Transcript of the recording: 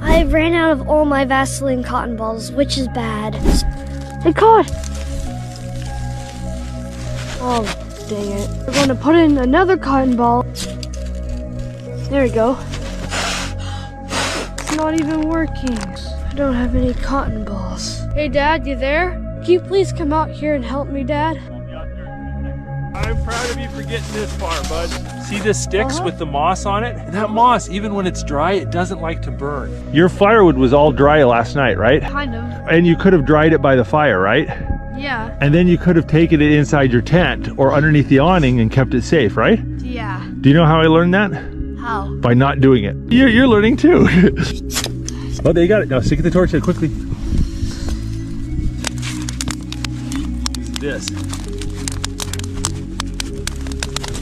I ran out of all my Vaseline cotton balls, which is bad. It caught! Oh, dang it. We're going to put in another cotton ball. There we go. It's not even working. I don't have any cotton balls. Hey, Dad, you there? Can you please come out here and help me, Dad? I'm proud of you for getting this far, bud. See the sticks with the moss on it? That moss, even when it's dry, it doesn't like to burn. Your firewood was all dry last night, right? Kind of. And you could have dried it by the fire, right? Yeah. And then you could have taken it inside your tent or underneath the awning and kept it safe, right? Yeah. Do you know how I learned that? How? By not doing it. You're learning too. Oh, there you got it. Now stick the torch in quickly. This.